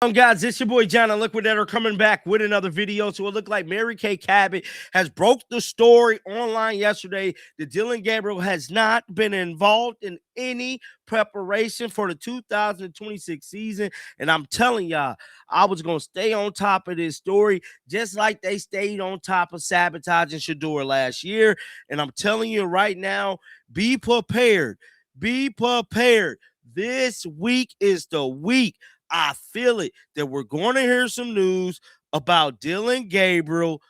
Guys, it's your boy John and Liquidator coming back with another video. So it looked like Mary Kay Cabot has broke the story online yesterday that Dillon Gabriel has not been involved in any preparation for the 2026 season. And I'm telling y'all, I was going to stay on top of this story just like they stayed on top of sabotaging Shador last year. And I'm telling you right now, be prepared. Be prepared. This week is the week. I feel it that we're going to hear some news about Dillon Gabriel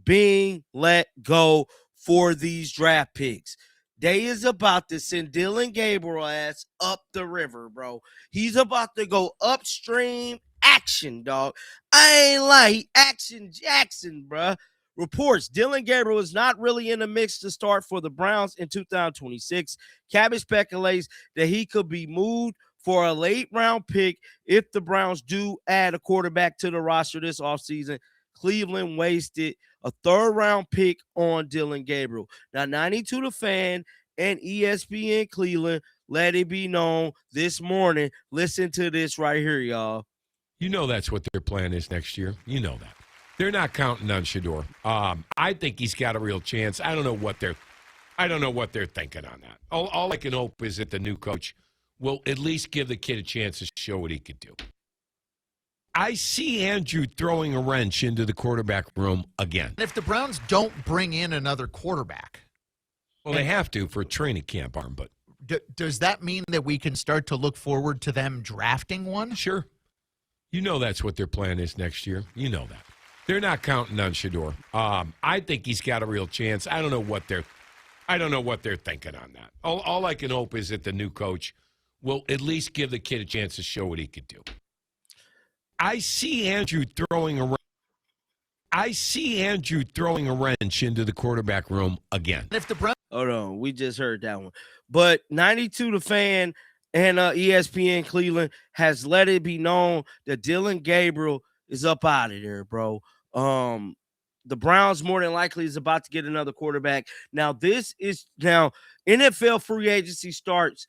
being let go for these draft picks. They is about to send Dillon Gabriel ass up the river, bro. He's about to go upstream action, dog. I ain't like Action Jackson, bro. Reports Dillon Gabriel is not really in the mix to start for the Browns in 2026. Cabot speculates that he could be moved for a late round pick if the Browns do add a quarterback to the roster this offseason. Cleveland wasted a third-round pick on Dillon Gabriel. Now, 92 The Fan and ESPN Cleveland let it be known this morning. Listen to this right here, y'all. You know that's what their plan is next year. You know that. They're not counting on Shador. I think he's got a real chance. I don't know what they're thinking on that. All I can hope is that the new coach will at least give the kid a chance to show what he could do. I see Andrew throwing a wrench into the quarterback room again. If the Browns don't bring in another quarterback. Well, they have to for a training camp arm, but does that mean that we can start to look forward to them drafting one? Sure. You know that's what their plan is next year. You know that. They're not counting on Shador. I think he's got a real chance. I don't know what they're thinking on that. All I can hope is that the new coach will at least give the kid a chance to show what he could do. I see Andrew throwing a wrench into the quarterback room again. If the Browns Hold on, we just heard that one. But 92 The Fan and ESPN Cleveland has let it be known that Dillon Gabriel is up out of there, bro. The Browns more than likely is about to get another quarterback. Now, NFL free agency starts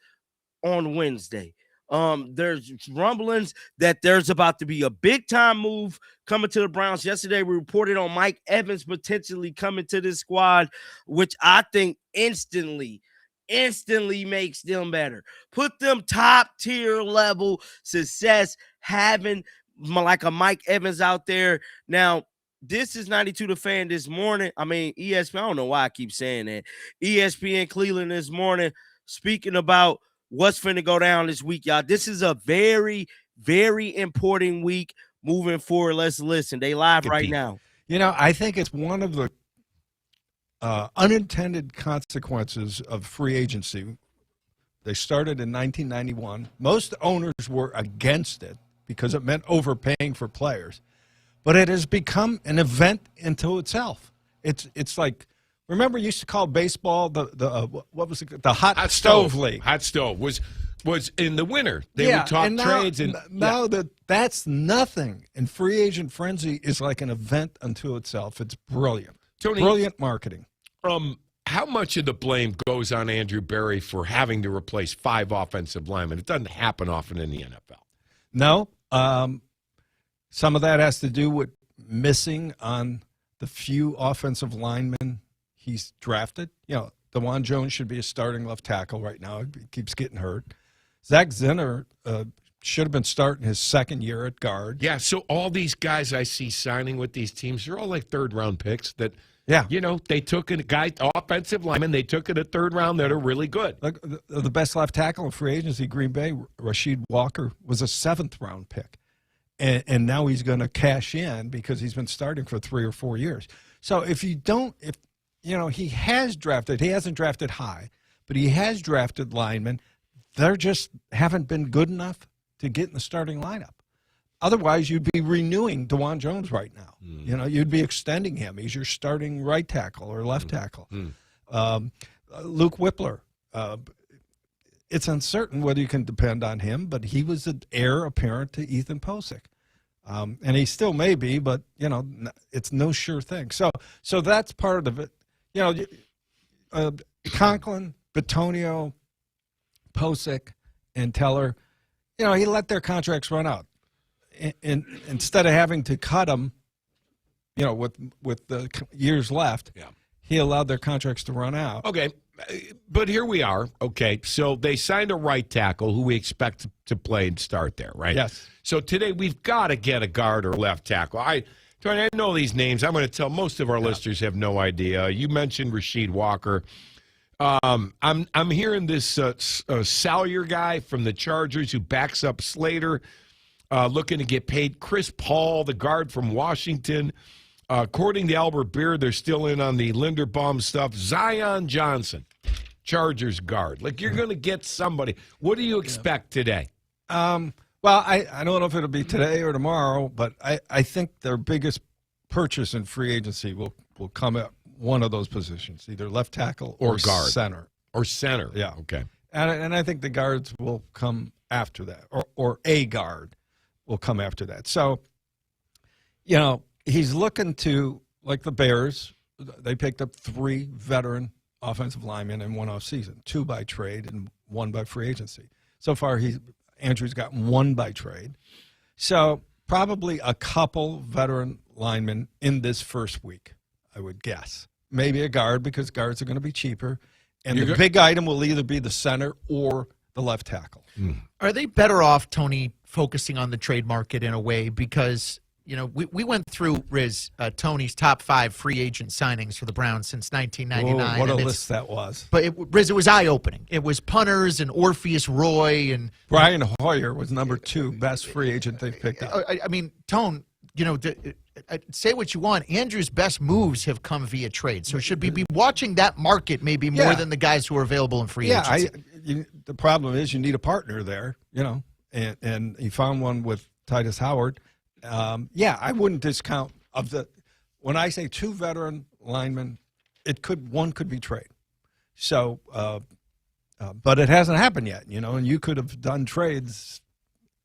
on Wednesday. There's rumblings that there's about to be a big time move coming to the Browns. Yesterday, we reported on Mike Evans potentially coming to this squad, which I think instantly makes them better. Put them top tier level success having like a Mike Evans out there. Now, this is 92 The Fan this morning. I mean, ESPN, I don't know why I keep saying that. ESPN Cleveland this morning speaking about what's finna go down this week, y'all. This is a very, very important week moving forward. Let's listen. They live right now. You know, I think it's one of the unintended consequences of free agency. They started in 1991. Most owners were against it because it meant overpaying for players. But it has become an event into itself. It's like, remember, you used to call baseball what was it? The hot stove league. Hot stove was in the winter. They would talk trades and now that's nothing. And free agent frenzy is like an event unto itself. It's brilliant. Tony, brilliant marketing. How much of the blame goes on Andrew Berry for having to replace 5 offensive linemen? It doesn't happen often in the NFL. No. Some of that has to do with missing on the few offensive linemen he's drafted. You know, DeJuan Jones should be a starting left tackle right now. He keeps getting hurt. Zach Zinner should have been starting his second year at guard. Yeah, so all these guys I see signing with these teams, they're all like third-round picks that, they took a guy, offensive lineman, they took it a third round that are really good. Like the best left tackle in free agency, Green Bay, Rasheed Walker, was a 7th-round pick. And now he's going to cash in because he's been starting for 3 or 4 years. So he has drafted, he hasn't drafted high, but he has drafted linemen. They just haven't been good enough to get in the starting lineup. Otherwise, you'd be renewing DeJuan Jones right now. You know, you'd be extending him. He's your starting right tackle or left tackle. Luke Whippler. It's uncertain whether you can depend on him, but he was an heir apparent to Ethan Posick. And he still may be, but, it's no sure thing. So that's part of it. Conklin, Bitonio, Posick, and Teller, he let their contracts run out. instead of having to cut them, with the years left, he allowed their contracts to run out. Okay, but here we are. Okay, so they signed a right tackle who we expect to play and start there, right? Yes. So today we've got to get a guard or left tackle. Tony, I know these names. I'm going to tell most of our listeners have no idea. You mentioned Rasheed Walker. I'm hearing this Salyer guy from the Chargers who backs up Slater, looking to get paid. Chris Paul, the guard from Washington. According to Albert Beer, they're still in on the Linderbaum stuff. Zion Johnson, Chargers guard. Like, you're going to get somebody. What do you expect today? Well, I don't know if it'll be today or tomorrow, but I think their biggest purchase in free agency will come at one of those positions, either left tackle or guard. Center. Or center. Yeah. Okay. And I think the guards will come after that, or a guard will come after that. So, he's looking to, like the Bears, they picked up 3 veteran offensive linemen in one offseason, 2 by trade and 1 by free agency. So far, Andrew's got 1 by trade. So probably a couple veteran linemen in this first week, I would guess. Maybe a guard, because guards are going to be cheaper. And the big item will either be the center or the left tackle. Are they better off, Tony, focusing on the trade market in a way? Because we went through, Riz, Tony's top 5 free agent signings for the Browns since 1999. What a list that was. But, Riz, it was eye-opening. It was punters and Orpheus Roy. And Brian Hoyer was number 2 best free agent they've picked up. I mean, Tone, say what you want. Andrew's best moves have come via trade. So should we be watching that market maybe more than the guys who are available in free agency? The problem is you need a partner there, and he found one with Titus Howard. I wouldn't discount when I say 2 veteran linemen, one could be trade. So, but it hasn't happened yet, and you could have done trades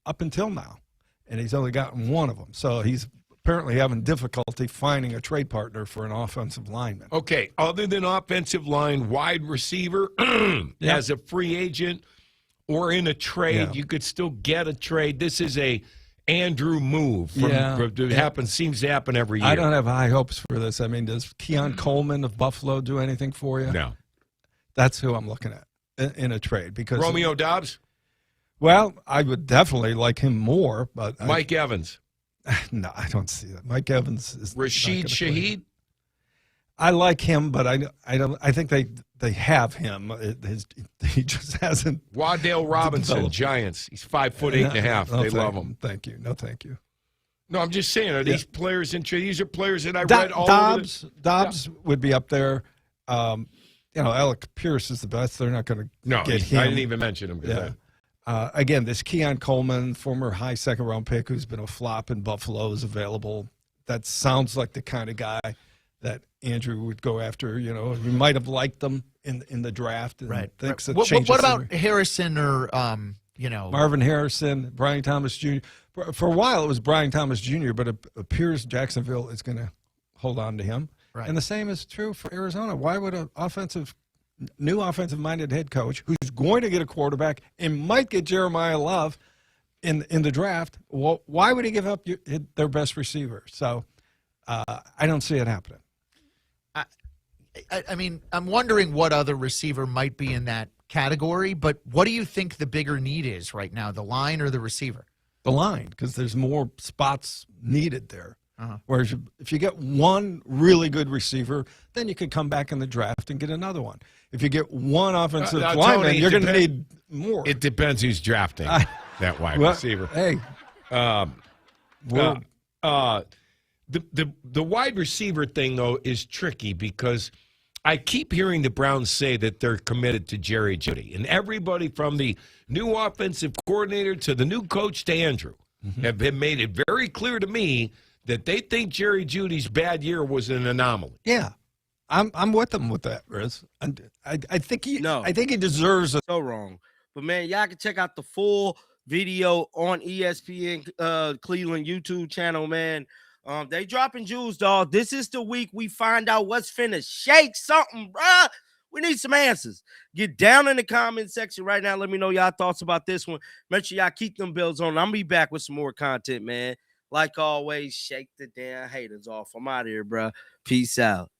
up until now, and he's only gotten 1 of them. So he's apparently having difficulty finding a trade partner for an offensive lineman. Okay, other than offensive line, wide receiver, as a free agent or in a trade, you could still get a trade. This is a Andrew move. Seems to happen every year. I don't have high hopes for this. I mean, does Keon Coleman of Buffalo do anything for you? No. That's who I'm looking at in a trade. Because Romeo Doubs? Well, I would definitely like him more. But Mike Evans? No, I don't see that. Mike Evans is Rashid Shaheed? I like him, but I don't. I think they have him. He just hasn't. Waddale Robinson, developed. Giants. He's 5'8.5". They love him. Thank you. No, thank you. No, I'm just saying. Are these players in trade? These are players that I read all Dobbs, over. Dobbs would be up there. Alec Pierce is the best. They're not going to get him. I didn't even mention him. Again, this Keon Coleman, former high second-round pick who's been a flop in Buffalo, is available. That sounds like the kind of guy that Andrew would go after. He might have liked them in the draft. And right. Thinks that what about Harrison or Marvin Harrison, Brian Thomas Jr.? For a while, it was Brian Thomas Jr., but it appears Jacksonville is going to hold on to him. Right. And the same is true for Arizona. Why would an new offensive-minded head coach who's going to get a quarterback and might get Jeremiah Love in the draft, why would he give up their best receiver? So I don't see it happening. I mean, I'm wondering what other receiver might be in that category, but what do you think the bigger need is right now, the line or the receiver? The line, because there's more spots needed there. Whereas if you get one really good receiver, then you could come back in the draft and get another one. If you get one offensive lineman, Tony, you're going to need more. It depends who's drafting that wide receiver. Hey. The wide receiver thing, though, is tricky because I keep hearing the Browns say that they're committed to Jerry Jeudy. And everybody from the new offensive coordinator to the new coach to Andrew have made it very clear to me that they think Jerry Judy's bad year was an anomaly. Yeah. I'm with them with that, Riz. I think he deserves it. So wrong. But, man, y'all can check out the full video on ESPN Cleveland YouTube channel, man. They dropping jewels, dog. This is the week we find out what's finna shake something, bruh. We need some answers. Get down in the comment section right now. Let me know y'all thoughts about this one. Make sure y'all keep them bills on. I'm going to be back with some more content, man. Like always, shake the damn haters off. I'm out of here, bro. Peace out.